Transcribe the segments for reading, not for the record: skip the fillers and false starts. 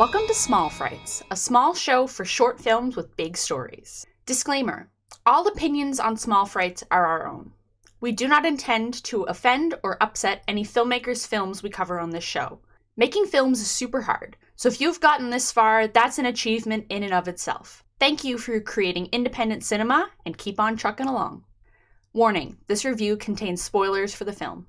Welcome to Small Frights, a small show for short films with big stories. Disclaimer: all opinions on Small Frights are our own. We do not intend to offend or upset any filmmakers' films we cover on this show. Making films is super hard, so if you've gotten this far, that's an achievement in and of itself. Thank you for creating independent cinema, and keep on trucking along. Warning: this review contains spoilers for the film.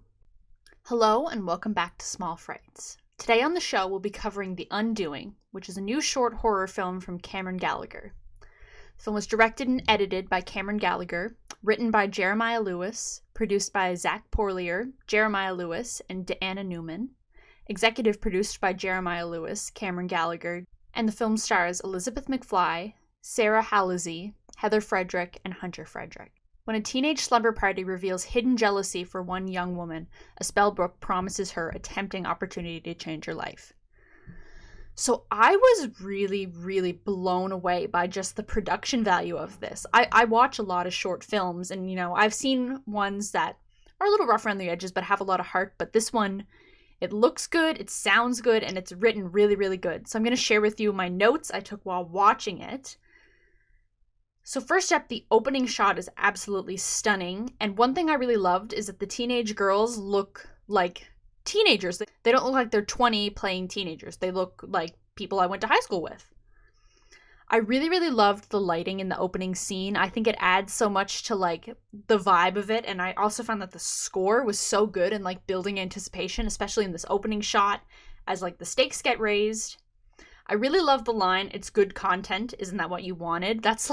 Hello and welcome back to Small Frights. Today on the show we'll be covering The Undoing, which is a new short horror film from Cameron Gallagher. The film was directed and edited by Cameron Gallagher, written by Jeremiah Lewis, produced by Zach Porlier, Jeremiah Lewis, and Deanna Newman, executive produced by Jeremiah Lewis, Cameron Gallagher, and the film stars Elizabeth McFly, Sarah Halsey, Heather Frederick, and Hunter Frederick. When a teenage slumber party reveals hidden jealousy for one young woman, a spell book promises her a tempting opportunity to change her life. So I was really blown away by just the production value of this. I watch a lot of short films, and I've seen ones that are a little rough around the edges but have a lot of heart, but this one, it looks good, it sounds good, and it's written really good. So I'm going to share with you my notes I took while watching it. So first up, the opening shot is absolutely stunning, and one thing I really loved is that the teenage girls look like teenagers. They don't look like they're 20 playing teenagers. They look like people I went to high school with. I really loved the lighting in the opening scene. I think it adds so much to the vibe of it, and I also found that the score was so good and building anticipation, especially in this opening shot as the stakes get raised. I really love the line, "It's good content, isn't that what you wanted?" That's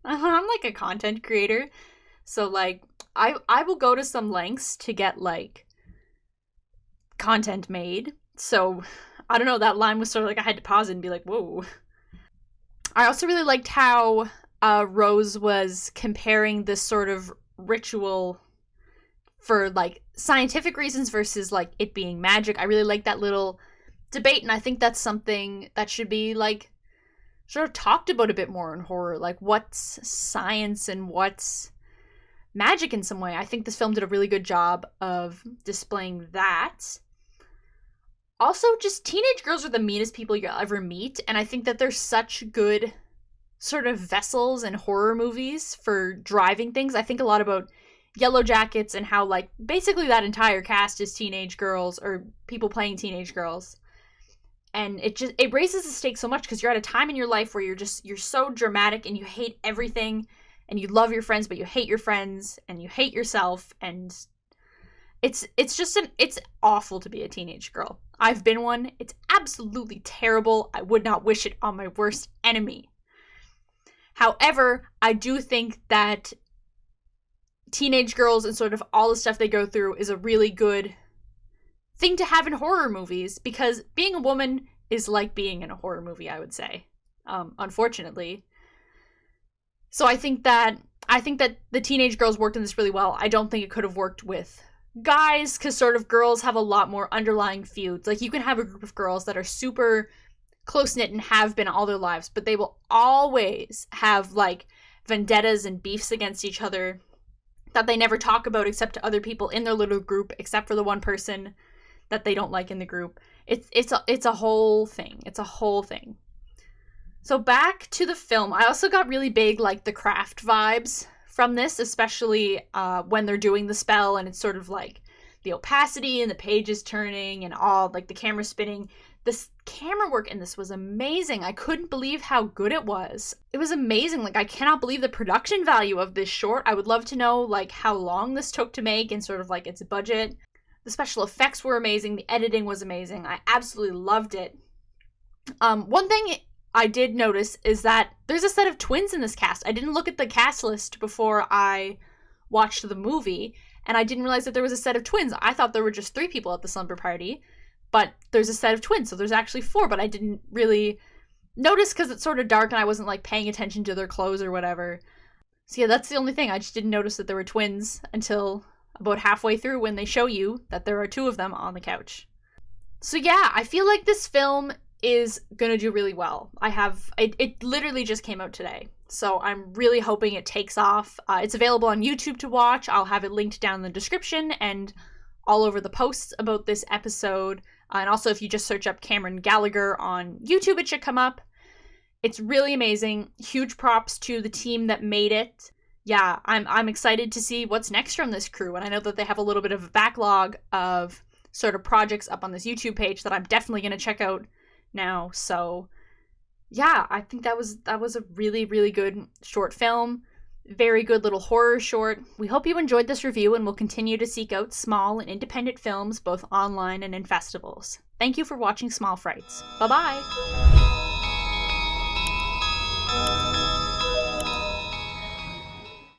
I'm a content creator, so I will go to some lengths to get content made. So I don't know, that line was sort of I had to pause it and be whoa. I also really liked how Rose was comparing this sort of ritual for scientific reasons versus it being magic. I really like that little debate, and I think that's something that should be sort of talked about a bit more in horror, what's science and what's magic in some way. I think this film did a really good job of displaying that. Also, just teenage girls are the meanest people you'll ever meet, and I think that they're such good sort of vessels in horror movies for driving things. I think a lot about Yellow Jackets and how basically that entire cast is teenage girls or people playing teenage girls. And it raises the stakes so much because you're at a time in your life where you're so dramatic and you hate everything and you love your friends, but you hate your friends and you hate yourself. And it's awful to be a teenage girl. I've been one. It's absolutely terrible. I would not wish it on my worst enemy. However, I do think that teenage girls and sort of all the stuff they go through is a really good thing to have in horror movies, because being a woman is like being in a horror movie, I would say, unfortunately. So I think that the teenage girls worked in this really well. I don't think it could have worked with guys, because sort of girls have a lot more underlying feuds. You can have a group of girls that are super close-knit and have been all their lives, but they will always have vendettas and beefs against each other that they never talk about except to other people in their little group, except for the one person that they don't like in the group. It's a whole thing. It's a whole thing. So back to the film, I also got really big The Craft vibes from this, especially when they're doing the spell, and it's sort of the opacity and the pages turning and all the camera spinning. This camera work in this was amazing. I couldn't believe how good it was. It was amazing. I cannot believe the production value of this short. I would love to know how long this took to make and sort of its budget. The special effects were amazing. The editing was amazing. I absolutely loved it. One thing I did notice is that there's a set of twins in this cast. I didn't look at the cast list before I watched the movie, and I didn't realize that there was a set of twins. I thought there were just 3 people at the slumber party, but there's a set of twins, so there's actually 4, but I didn't really notice because it's sort of dark and I wasn't paying attention to their clothes or whatever. So yeah, that's the only thing. I just didn't notice that there were twins until about halfway through when they show you that there are 2 of them on the couch. So yeah, I feel like this film is gonna do really well. It literally just came out today, so I'm really hoping it takes off. It's available on YouTube to watch. I'll have it linked down in the description and all over the posts about this episode. And also, if you just search up Cameron Gallagher on YouTube, it should come up. It's really amazing. Huge props to the team that made it. Yeah, I'm excited to see what's next from this crew, and I know that they have a little bit of a backlog of sort of projects up on this YouTube page that I'm definitely going to check out now. So yeah, I think that was a really, really good short film. Very good little horror short. We hope you enjoyed this review, and will continue to seek out small and independent films both online and in festivals. Thank you for watching Small Frights. Bye-bye!